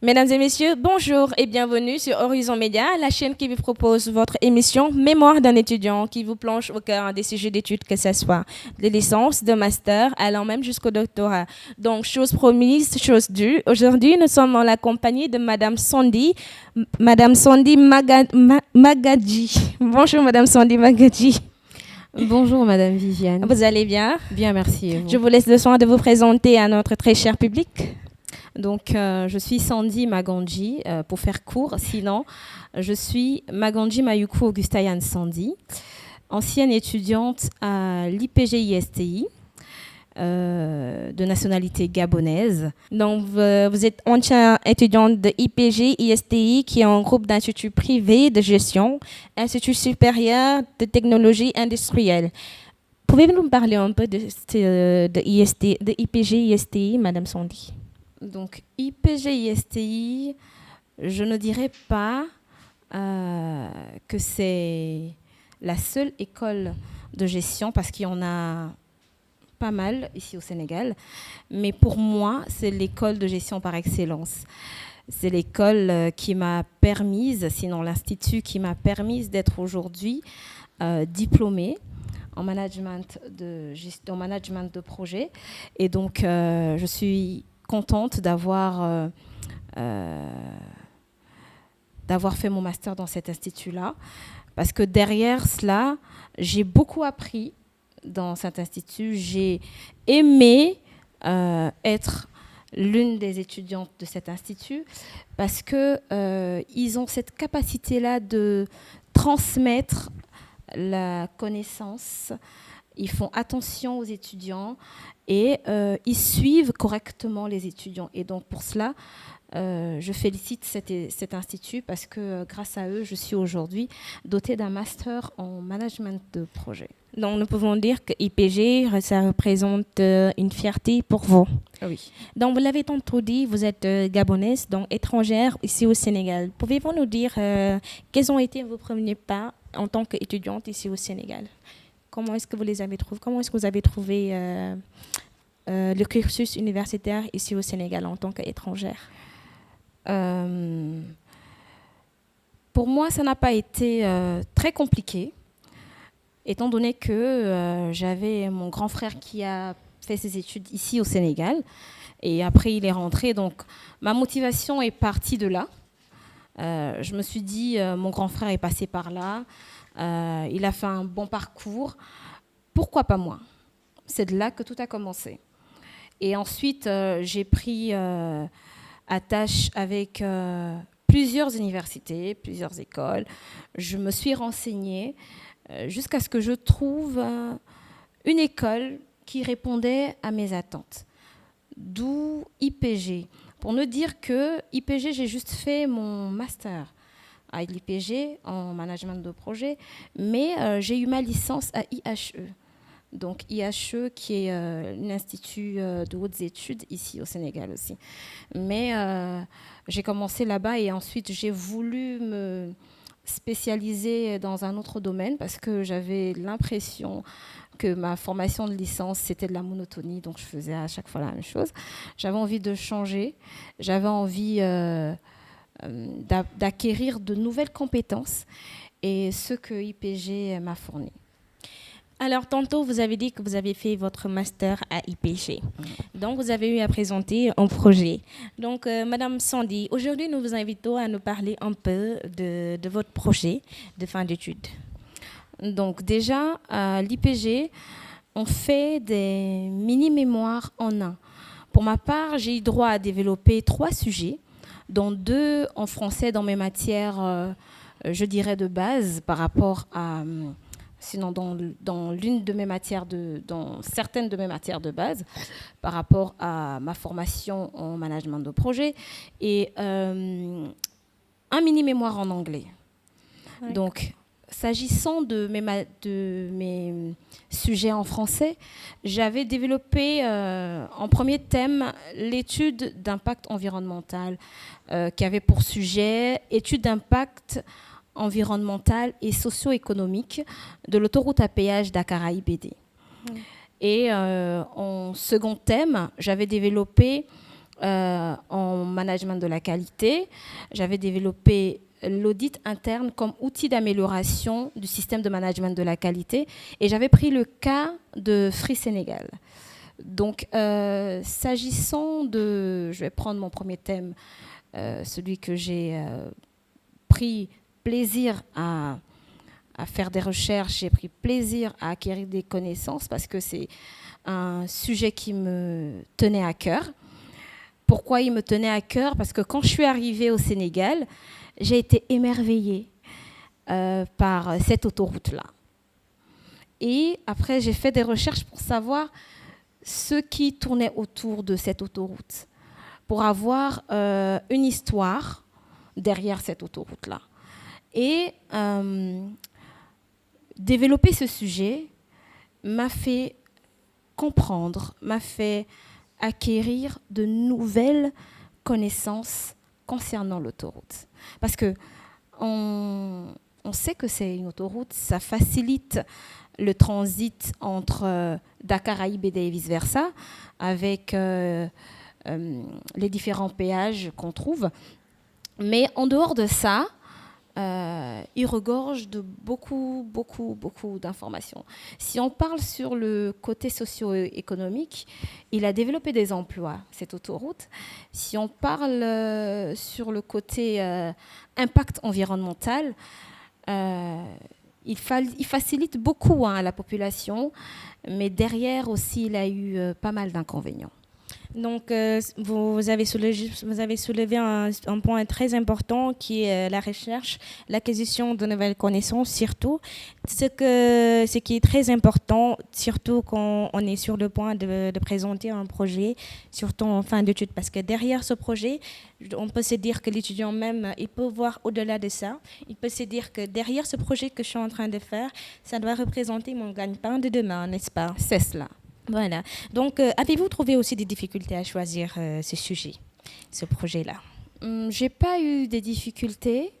Mesdames et messieurs, bonjour et bienvenue sur Horizon Média, la chaîne qui vous propose votre émission Mémoire d'un étudiant qui vous plonge au cœur des sujets d'études, que ce soit de licence, de master, allant même jusqu'au doctorat. Donc, chose promise, chose due. Aujourd'hui, nous sommes en la compagnie de Madame Sandy Magadji. Bonjour Madame Sandy Magadji. Bonjour Madame Viviane. Vous allez bien? Bien, merci. Et vous? Je vous laisse le soin de vous présenter à notre très cher public. Donc, je suis Sandy Magandji, pour faire court. Sinon, je suis Magandji Mayuku Augustayan Sandy, ancienne étudiante à l'IPG-ISTI, de nationalité gabonaise. Donc, vous êtes ancienne étudiante de IPG-ISTI, qui est un groupe d'instituts privés de gestion, Institut supérieur de technologie industrielle. Pouvez-vous nous parler un peu de IPG-ISTI, Madame Sandy? Donc, IPG-ISTI, je ne dirais pas que c'est la seule école de gestion, parce qu'il y en a pas mal ici au Sénégal. Mais pour moi, c'est l'école de gestion par excellence. C'est l'école qui m'a permise, sinon l'institut qui m'a permise d'être aujourd'hui diplômée en management de projet. Et donc, je suis contente d'avoir fait mon master dans cet institut-là, parce que derrière cela, j'ai beaucoup appris dans cet institut. J'ai aimé être l'une des étudiantes de cet institut, parce qu'ils ont cette capacité-là de transmettre la connaissance. Ils font attention aux étudiants et ils suivent correctement les étudiants. Et donc pour cela, je félicite cet institut, parce que grâce à eux, je suis aujourd'hui dotée d'un master en management de projet. Donc nous pouvons dire que IPG, ça représente une fierté pour vous. Oui. Donc vous l'avez tantôt dit, vous êtes gabonaise, donc étrangère ici au Sénégal. Pouvez-vous nous dire quels ont été vos premiers pas en tant qu'étudiante ici au Sénégal? Comment est-ce que vous les avez trouvés? Comment est-ce que vous avez trouvé le cursus universitaire ici au Sénégal en tant qu'étrangère? Pour moi, ça n'a pas été très compliqué, étant donné que j'avais mon grand frère qui a fait ses études ici au Sénégal, et après il est rentré. Donc ma motivation est partie de là. Je me suis dit, mon grand frère est passé par là, il a fait un bon parcours, pourquoi pas moi? C'est de là que tout a commencé. Et ensuite, j'ai pris attache avec plusieurs universités, plusieurs écoles. Je me suis renseignée jusqu'à ce que je trouve une école qui répondait à mes attentes. D'où IPG. Pour ne dire que IPG, j'ai juste fait mon master à l'IPG en management de projet, mais j'ai eu ma licence à IHE. Donc IHE, qui est l'Institut de hautes études ici au Sénégal aussi. Mais j'ai commencé là-bas, et ensuite j'ai voulu me spécialiser dans un autre domaine, parce que j'avais l'impression que ma formation de licence, c'était de la monotonie, donc je faisais à chaque fois la même chose. J'avais envie de changer, j'avais envie d'acquérir de nouvelles compétences, et ce que IPG m'a fourni. Alors, tantôt, vous avez dit que vous avez fait votre master à IPG. Donc, vous avez eu à présenter un projet. Donc, Madame Sandy, aujourd'hui, nous vous invitons à nous parler un peu de votre projet de fin d'études. Donc, déjà, à l'IPG, on fait des mini-mémoires en un. Pour ma part, j'ai eu droit à développer 3 sujets, dont 2 en français dans mes matières, je dirais, de base, par rapport à... sinon dans l'une de mes matières, dans certaines de mes matières de base, par rapport à ma formation en management de projet, et un mini-mémoire en anglais. Ouais. Donc, s'agissant de mes sujets en français, j'avais développé en premier thème l'étude d'impact environnemental, qui avait pour sujet étude d'impact environnementale et socio-économique de l'autoroute à péage Dakar-IBD. Et en second thème, j'avais développé en management de la qualité. J'avais développé l'audit interne comme outil d'amélioration du système de management de la qualité. Et j'avais pris le cas de Free Sénégal. Donc, s'agissant de... Je vais prendre mon premier thème, celui que j'ai pris plaisir à faire des recherches, j'ai pris plaisir à acquérir des connaissances parce que c'est un sujet qui me tenait à cœur. Pourquoi il me tenait à cœur? Parce que quand je suis arrivée au Sénégal, j'ai été émerveillée par cette autoroute-là. Et après, j'ai fait des recherches pour savoir ce qui tournait autour de cette autoroute, pour avoir une histoire derrière cette autoroute-là. Et développer ce sujet m'a fait comprendre, m'a fait acquérir de nouvelles connaissances concernant l'autoroute. Parce que on sait que c'est une autoroute, ça facilite le transit entre Dakar-Aïbédé et vice-versa, avec les différents péages qu'on trouve. Mais en dehors de ça, il regorge de beaucoup d'informations. Si on parle sur le côté socio-économique, il a développé des emplois, cette autoroute. Si on parle sur le côté impact environnemental, il facilite beaucoup à la population, mais derrière aussi, il a eu pas mal d'inconvénients. Donc, vous avez soulevé un point très important qui est la recherche, l'acquisition de nouvelles connaissances, surtout. Ce qui est très important, surtout quand on est sur le point de présenter un projet, surtout en fin d'études, parce que derrière ce projet, on peut se dire que l'étudiant même, il peut voir au-delà de ça. Il peut se dire que derrière ce projet que je suis en train de faire, ça doit représenter mon gagne-pain de demain, n'est-ce pas? C'est cela. Voilà. Donc, avez-vous trouvé aussi des difficultés à choisir ce sujet, ce projet-là? J'ai pas eu des difficultés.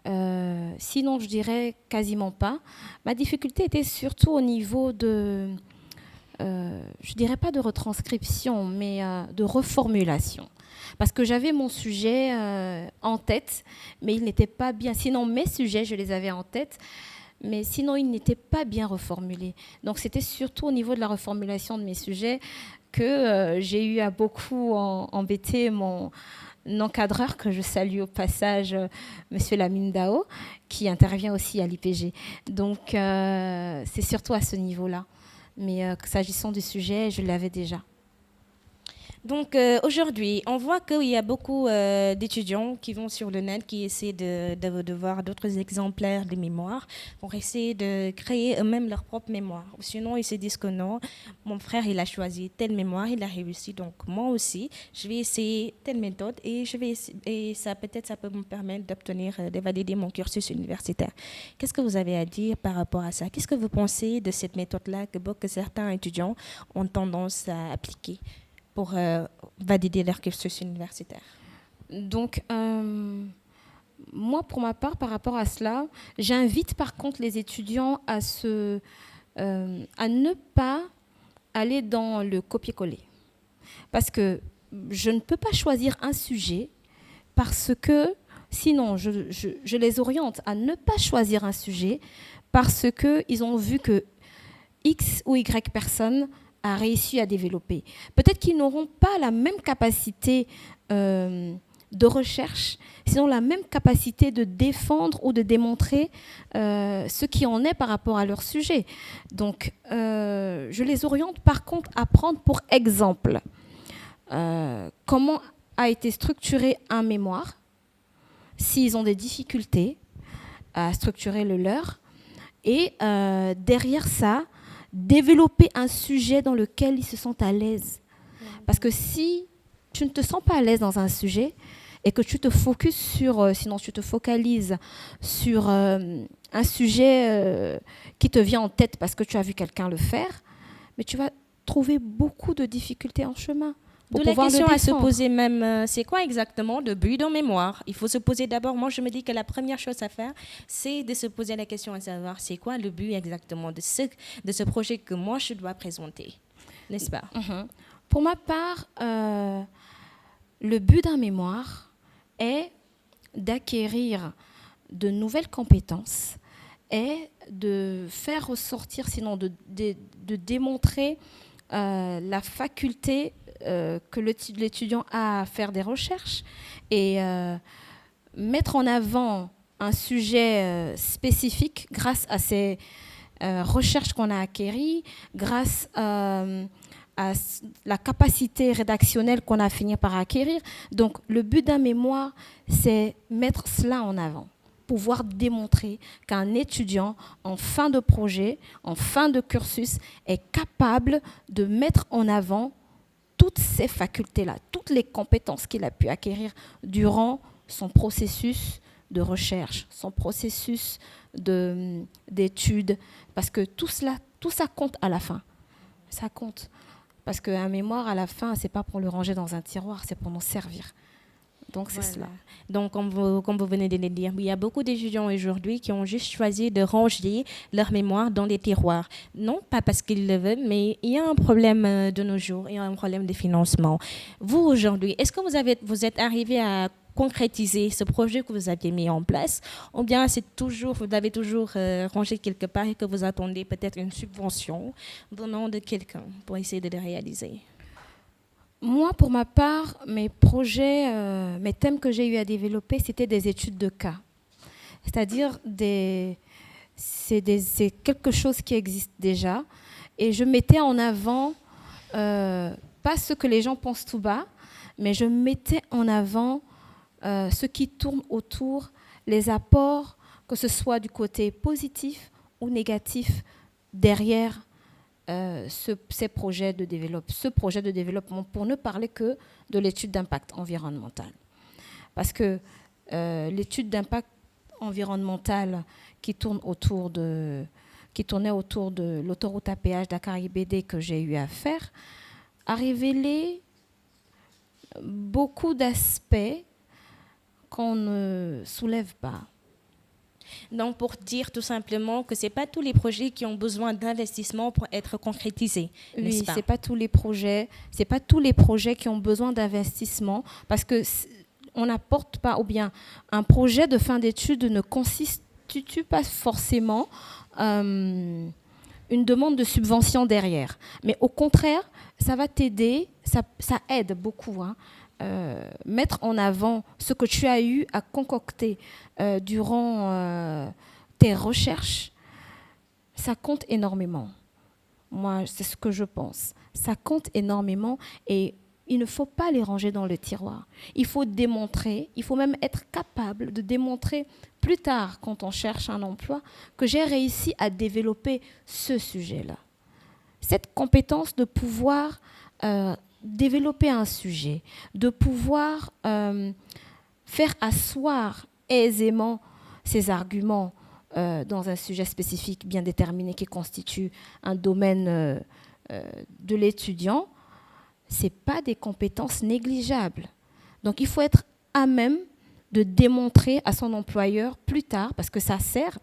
Sinon, je dirais quasiment pas. Ma difficulté était surtout au niveau de, je dirais pas de retranscription, mais de reformulation. Parce que j'avais mon sujet en tête, mais il n'était pas bien. Sinon, mes sujets, je les avais en tête, mais sinon, ils n'étaient pas bien reformulés. Donc, c'était surtout au niveau de la reformulation de mes sujets que j'ai eu à beaucoup embêter mon encadreur, que je salue au passage, Monsieur Lamine Dao, qui intervient aussi à l'IPG. Donc, c'est surtout à ce niveau-là. Mais s'agissant du sujet, je l'avais déjà. Donc aujourd'hui, on voit qu'il y a beaucoup d'étudiants qui vont sur le net, qui essaient de voir d'autres exemplaires de mémoire pour essayer de créer eux-mêmes leur propre mémoire. Sinon, ils se disent que non, mon frère, il a choisi telle mémoire, il a réussi, donc moi aussi, je vais essayer telle méthode et ça peut-être ça peut me permettre d'obtenir, de valider mon cursus universitaire. Qu'est-ce que vous avez à dire par rapport à ça? Qu'est-ce que vous pensez de cette méthode-là que certains étudiants ont tendance à appliquer pour valider leur cursus universitaire? Donc, moi, pour ma part, par rapport à cela, j'invite par contre les étudiants à ne pas aller dans le copier-coller. Parce que je ne peux pas choisir un sujet parce que, sinon, je les oriente à ne pas choisir un sujet parce qu'ils ont vu que X ou Y personne a réussi à développer. Peut-être qu'ils n'auront pas la même capacité de recherche, sinon la même capacité de défendre ou de démontrer ce qui en est par rapport à leur sujet. Donc, je les oriente par contre à prendre pour exemple comment a été structuré un mémoire, s'ils ont des difficultés à structurer le leur, et derrière ça, développer un sujet dans lequel ils se sentent à l'aise. Parce que si tu ne te sens pas à l'aise dans un sujet et que tu te focuses sinon tu te focalises sur un sujet qui te vient en tête parce que tu as vu quelqu'un le faire, mais tu vas trouver beaucoup de difficultés en chemin. D'où la question à se poser même, c'est quoi exactement le but d'un mémoire? Il faut se poser d'abord, moi je me dis que la première chose à faire, c'est de se poser la question à savoir c'est quoi le but exactement de ce projet que moi je dois présenter, n'est-ce pas? Pour ma part, Le but d'un mémoire est d'acquérir de nouvelles compétences, est de faire ressortir, sinon de démontrer la faculté que l'étudiant a à faire des recherches et mettre en avant un sujet spécifique grâce à ces recherches qu'on a acquéries, grâce à la capacité rédactionnelle qu'on a fini par acquérir. Donc, le but d'un mémoire, c'est mettre cela en avant, pouvoir démontrer qu'un étudiant en fin de projet, en fin de cursus, est capable de mettre en avant toutes ces facultés-là, toutes les compétences qu'il a pu acquérir durant son processus de recherche, son processus d'études, parce que tout ça compte à la fin. Ça compte. Parce qu'un mémoire, à la fin, ce n'est pas pour le ranger dans un tiroir, c'est pour nous servir. Donc, c'est cela. Donc, comme vous venez de le dire, il y a beaucoup d'étudiants aujourd'hui qui ont juste choisi de ranger leur mémoire dans les tiroirs. Non, pas parce qu'ils le veulent, mais il y a un problème de nos jours, il y a un problème de financement. Vous, aujourd'hui, est-ce que vous êtes arrivé à concrétiser ce projet que vous aviez mis en place, ou bien vous avez toujours rangé quelque part et que vous attendez peut-être une subvention venant de quelqu'un pour essayer de le réaliser? Moi, pour ma part, mes projets, mes thèmes que j'ai eu à développer, c'était des études de cas. C'est-à-dire, c'est quelque chose qui existe déjà. Et je mettais en avant, pas ce que les gens pensent tout bas, mais je mettais en avant ce qui tourne autour, les apports, que ce soit du côté positif ou négatif, derrière ce projet de développement, pour ne parler que de l'étude d'impact environnemental. Parce que l'étude d'impact environnemental qui tournait autour de l'autoroute à péage Dakar-IBD que j'ai eu à faire a révélé beaucoup d'aspects qu'on ne soulève pas. Donc, pour dire tout simplement que ce n'est pas tous les projets qui ont besoin d'investissement pour être concrétisés, n'est-ce pas? Oui, ce n'est pas tous les projets qui ont besoin d'investissement, parce que on n'apporte pas, ou bien un projet de fin d'études ne constitue pas forcément une demande de subvention derrière. Mais au contraire, ça va t'aider, ça aide beaucoup, hein. Mettre en avant ce que tu as eu à concocter durant tes recherches, ça compte énormément. Moi, c'est ce que je pense. Ça compte énormément et il ne faut pas les ranger dans le tiroir. Il faut démontrer, il faut même être capable de démontrer plus tard, quand on cherche un emploi, que j'ai réussi à développer ce sujet-là. Cette compétence de pouvoir développer un sujet, de pouvoir faire asseoir aisément ses arguments dans un sujet spécifique bien déterminé qui constitue un domaine de l'étudiant, ce n'est pas des compétences négligeables. Donc il faut être à même de démontrer à son employeur plus tard, parce que ça sert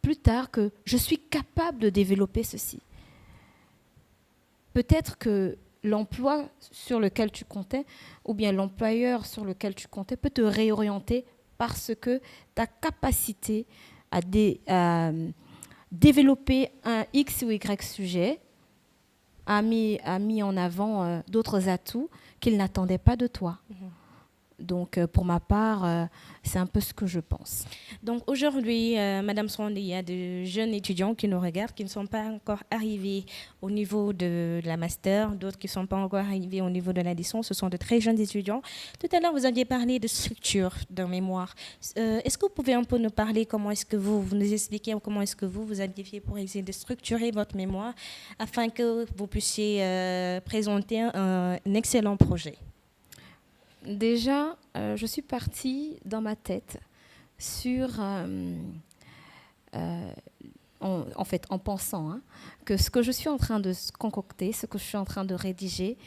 plus tard, que je suis capable de développer ceci. Peut-être que l'emploi sur lequel tu comptais, ou bien l'employeur sur lequel tu comptais, peut te réorienter parce que ta capacité à développer un X ou Y sujet a mis en avant d'autres atouts qu'il n'attendait pas de toi. Donc, pour ma part, c'est un peu ce que je pense. Donc, aujourd'hui, Madame Swande, il y a de jeunes étudiants qui nous regardent, qui ne sont pas encore arrivés au niveau de la master, d'autres qui ne sont pas encore arrivés au niveau de la licence. Ce sont de très jeunes étudiants. Tout à l'heure, vous aviez parlé de structure d'un mémoire. Est-ce que vous pouvez un peu nous parler, comment est-ce que vous nous expliquez comment est-ce que vous aviez fait pour essayer de structurer votre mémoire afin que vous puissiez présenter un excellent projet? Déjà, je suis partie dans ma tête sur, en pensant que ce que je suis en train de concocter, ce que je suis en train de rédiger,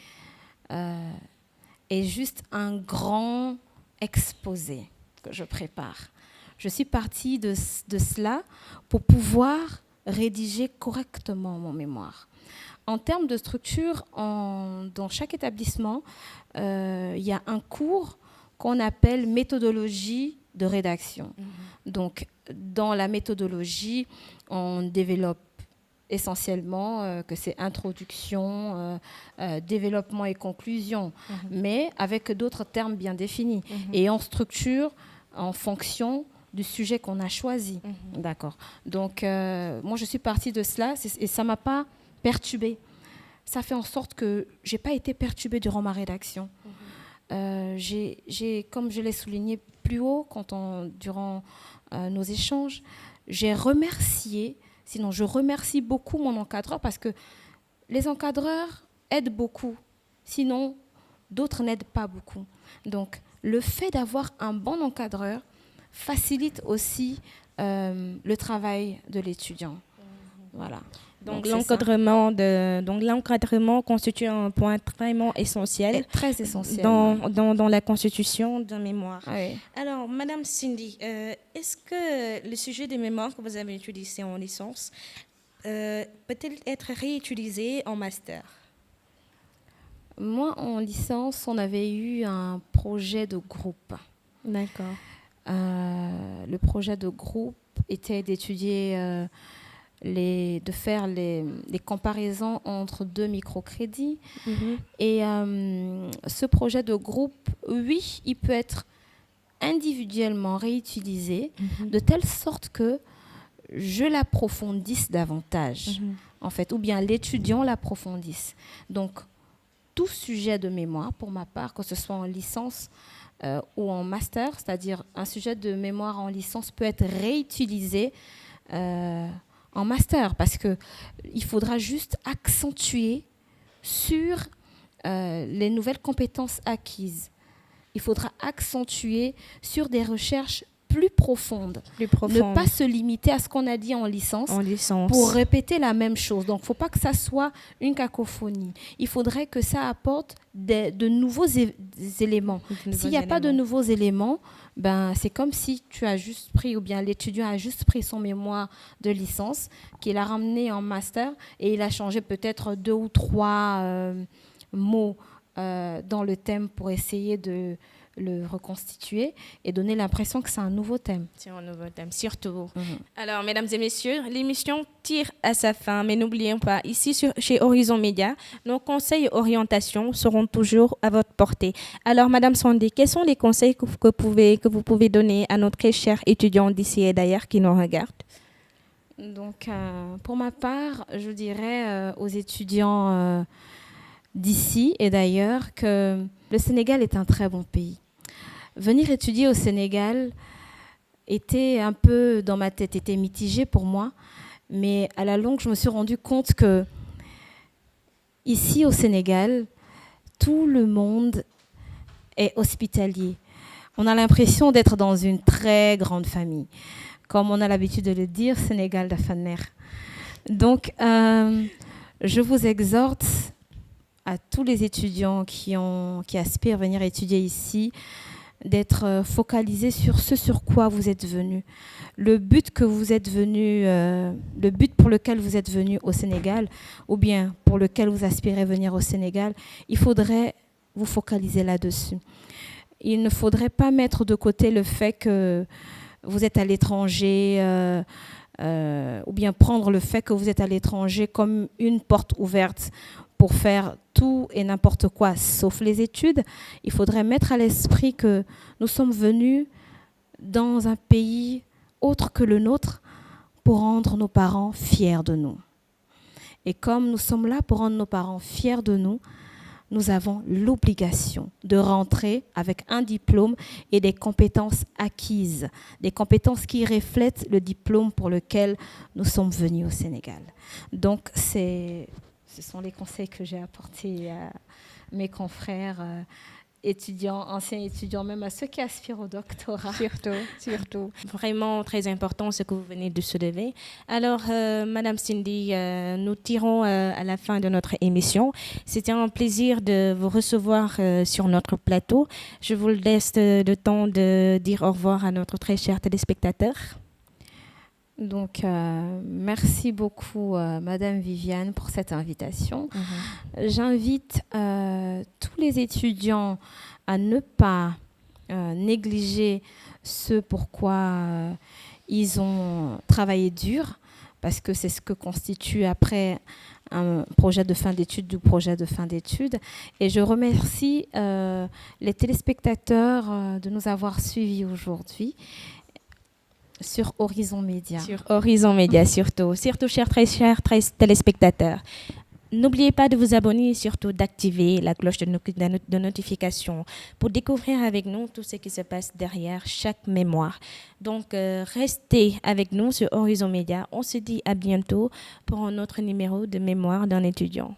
est juste un grand exposé que je prépare. Je suis partie de cela pour pouvoir rédiger correctement mon mémoire. En termes de structure, dans chaque établissement, il y a un cours qu'on appelle méthodologie de rédaction. Donc, dans la méthodologie, on développe essentiellement que c'est introduction, développement et conclusion, mais avec d'autres termes bien définis. Et on structure en fonction du sujet qu'on a choisi. D'accord. Donc, moi, je suis partie de cela et ça ne m'a pas perturbée. Ça fait en sorte que je n'ai pas été perturbée durant ma rédaction. Comme je l'ai souligné plus haut durant nos échanges, j'ai remercié, sinon je remercie beaucoup mon encadreur parce que les encadreurs aident beaucoup, sinon d'autres n'aident pas beaucoup. Donc le fait d'avoir un bon encadreur facilite aussi le travail de l'étudiant. Voilà. Donc l'encadrement constitue un point vraiment essentiel, très essentiel dans la constitution d'un mémoire. Oui. Alors, Madame Cindy, est-ce que le sujet de mémoire que vous avez utilisé en licence peut-il être réutilisé en master? Moi, en licence, on avait eu un projet de groupe. D'accord. Le projet de groupe était d'étudier de faire les comparaisons entre 2 microcrédits. Et ce projet de groupe, oui, il peut être individuellement réutilisé de telle sorte que je l'approfondisse davantage, en fait, ou bien l'étudiant l'approfondisse. Donc, tout sujet de mémoire, pour ma part, que ce soit en licence ou en master, c'est-à-dire un sujet de mémoire en licence peut être réutilisé en master, parce qu'il faudra juste accentuer sur les nouvelles compétences acquises. Il faudra accentuer sur des recherches plus profondes. Ne pas se limiter à ce qu'on a dit en licence pour répéter la même chose. Donc, il ne faut pas que ça soit une cacophonie. Il faudrait que ça apporte de nouveaux éléments. S'il n'y a pas de nouveaux éléments, ben, c'est comme si tu as juste pris, ou bien l'étudiant a juste pris son mémoire de licence, qu'il a ramené en master et il a changé peut-être 2 ou 3 mots dans le thème pour essayer de le reconstituer et donner l'impression que c'est un nouveau thème. C'est un nouveau thème, surtout. Alors, mesdames et messieurs, l'émission tire à sa fin, mais n'oublions pas, ici chez Horizon Média, nos conseils et orientations seront toujours à votre portée. Alors, Madame Cindy, quels sont les conseils que vous pouvez donner à notre très chers étudiants d'ici et d'ailleurs qui nous regardent? Donc, pour ma part, je dirais aux étudiants d'ici et d'ailleurs que le Sénégal est un très bon pays. Venir étudier au Sénégal était un peu, dans ma tête, était mitigé pour moi, mais à la longue, je me suis rendu compte que ici au Sénégal, tout le monde est hospitalier. On a l'impression d'être dans une très grande famille. Comme on a l'habitude de le dire, Sénégal d'Afaner. Donc, je vous exhorte à tous les étudiants qui aspirent à venir étudier ici, d'être focalisés sur ce sur quoi vous êtes venus. Le but pour lequel vous êtes venus au Sénégal, ou bien pour lequel vous aspirez venir au Sénégal, il faudrait vous focaliser là-dessus. Il ne faudrait pas mettre de côté le fait que vous êtes à l'étranger, ou bien prendre le fait que vous êtes à l'étranger comme une porte ouverte pour faire tout et n'importe quoi, sauf les études. Il faudrait mettre à l'esprit que nous sommes venus dans un pays autre que le nôtre pour rendre nos parents fiers de nous. Et comme nous sommes là pour rendre nos parents fiers de nous, nous avons l'obligation de rentrer avec un diplôme et des compétences acquises, des compétences qui reflètent le diplôme pour lequel nous sommes venus au Sénégal. Donc, ce sont les conseils que j'ai apportés à mes confrères étudiants, anciens étudiants, même à ceux qui aspirent au doctorat. Surtout. Vraiment très important ce que vous venez de soulever. Alors, Madame Cindy, nous tirons à la fin de notre émission. C'était un plaisir de vous recevoir sur notre plateau. Je vous laisse le temps de dire au revoir à notre très cher téléspectateur. Donc, merci beaucoup, Madame Viviane, pour cette invitation. J'invite tous les étudiants à ne pas négliger ce pourquoi ils ont travaillé dur, parce que c'est ce que constitue après un projet de fin d'études ou projet de fin d'études. Et je remercie les téléspectateurs de nous avoir suivis aujourd'hui sur Horizon Média. Sur Horizon Média, surtout, très chers téléspectateurs. N'oubliez pas de vous abonner et surtout d'activer la cloche de notification pour découvrir avec nous tout ce qui se passe derrière chaque mémoire. Donc, restez avec nous sur Horizon Média. On se dit à bientôt pour un autre numéro de Mémoire d'un étudiant.